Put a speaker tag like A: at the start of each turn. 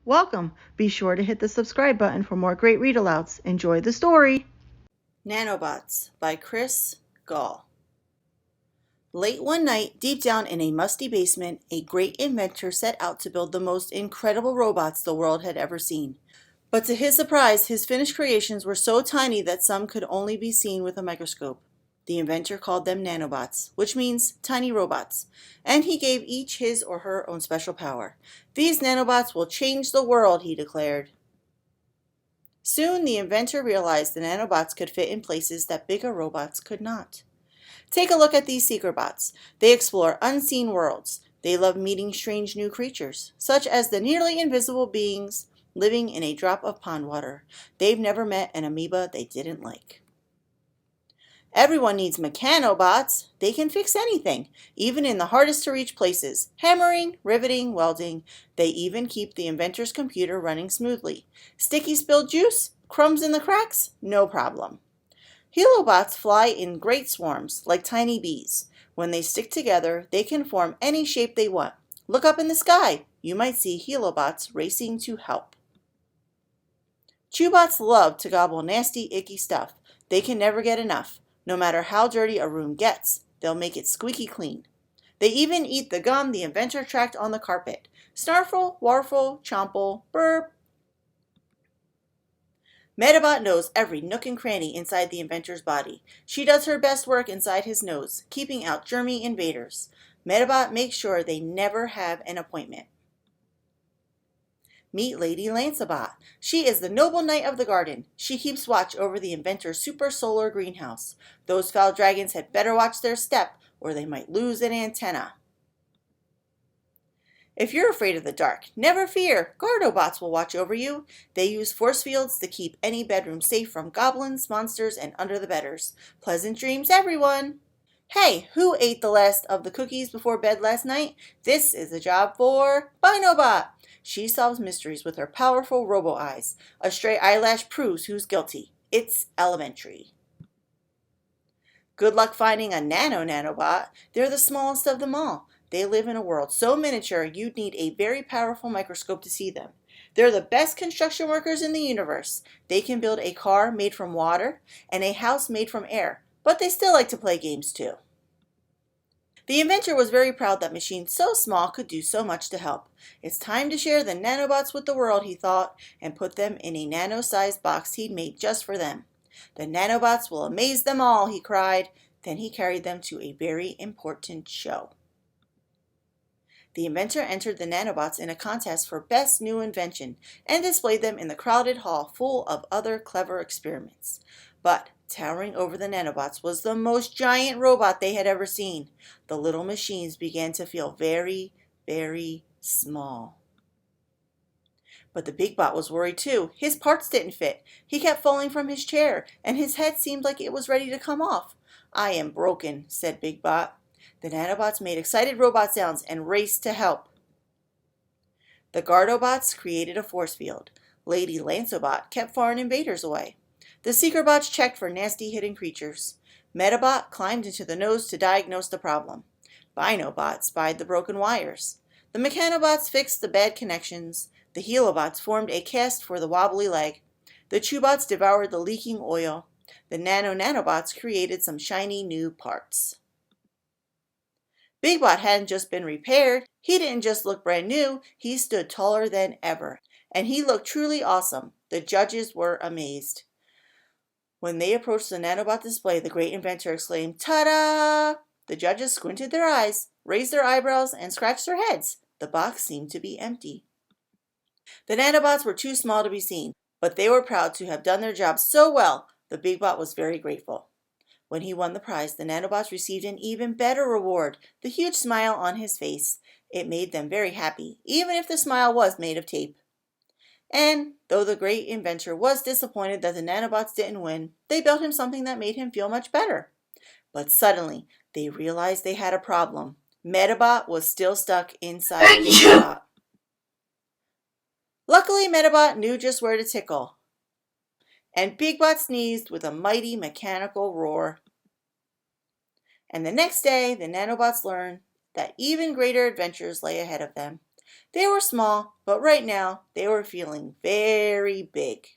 A: Welcome. Be sure to hit the subscribe button for more great read-alouds. Enjoy the story.
B: Nanobots by Chris Gall. Late one night, deep down in a musty basement, a great inventor set out to build the most incredible robots the world had ever seen. But to his surprise, his finished creations were so tiny that some could only be seen with a microscope. The inventor called them nanobots, which means tiny robots, and he gave each his or her own special power. These nanobots will change the world, he declared. Soon the inventor realized the nanobots could fit in places that bigger robots could not. Take a look at these seeker bots. They explore unseen worlds. They love meeting strange new creatures, such as the nearly invisible beings living in a drop of pond water. They've never met an amoeba they didn't like. Everyone needs mechanobots. They can fix anything, even in the hardest to reach places. Hammering, riveting, welding. They even keep the inventor's computer running smoothly. Sticky spilled juice? Crumbs in the cracks? No problem. Helobots fly in great swarms, like tiny bees. When they stick together, they can form any shape they want. Look up in the sky. You might see helobots racing to help. Chewbots love to gobble nasty, icky stuff. They can never get enough. No matter how dirty a room gets, they'll make it squeaky clean. They even eat the gum the inventor tracked on the carpet. Snarfle, warfle, chomple, burp. Metabot knows every nook and cranny inside the inventor's body. She does her best work inside his nose, keeping out germy invaders. Metabot makes sure they never have an appointment. Meet Lady Lancebot. She is the noble knight of the garden. She keeps watch over the inventor's super solar greenhouse. Those foul dragons had better watch their step, or they might lose an antenna. If you're afraid of the dark, never fear. Gardobots will watch over you. They use force fields to keep any bedroom safe from goblins, monsters, and under the bedders. Pleasant dreams, everyone! Hey, who ate the last of the cookies before bed last night? This is a job for Binobot. She solves mysteries with her powerful robo-eyes. A stray eyelash proves who's guilty. It's elementary. Good luck finding a nanobot. They're the smallest of them all. They live in a world so miniature you'd need a very powerful microscope to see them. They're the best construction workers in the universe. They can build a car made from water and a house made from air, but they still like to play games too. The inventor was very proud that machines so small could do so much to help. It's time to share the nanobots with the world, he thought, and put them in a nano-sized box he'd made just for them. The nanobots will amaze them all, he cried. Then he carried them to a very important show. The inventor entered the nanobots in a contest for Best New Invention and displayed them in the crowded hall full of other clever experiments. But towering over the nanobots was the most giant robot they had ever seen. The little machines began to feel very, very small. But the big bot was worried too. His parts didn't fit. He kept falling from his chair, and his head seemed like it was ready to come off. I am broken, said Big Bot. The nanobots made excited robot sounds and raced to help. The Gardobots created a force field. Lady Lancebot kept foreign invaders away. The Seekerbots checked for nasty hidden creatures. Metabot climbed into the nose to diagnose the problem. Binobot spied the broken wires. The Mechanobots fixed the bad connections. The Helobots formed a cast for the wobbly leg. The Chewbots devoured the leaking oil. The Nanobots created some shiny new parts. Big Bot hadn't just been repaired. He didn't just look brand new. He stood taller than ever. And he looked truly awesome. The judges were amazed. When they approached the nanobot display, the great inventor exclaimed, "Ta-da!" The judges squinted their eyes, raised their eyebrows, and scratched their heads. The box seemed to be empty. The nanobots were too small to be seen, but they were proud to have done their job so well. The big bot was very grateful. When he won the prize, the nanobots received an even better reward, the huge smile on his face. It made them very happy, even if the smile was made of tape. And though the great inventor was disappointed that the nanobots didn't win, they built him something that made him feel much better. But suddenly, they realized they had a problem. Metabot was still stuck inside Metabot. Luckily, Metabot knew just where to tickle. And Big Bot sneezed with a mighty mechanical roar. And the next day, the nanobots learned that even greater adventures lay ahead of them. They were small, but right now they were feeling very big.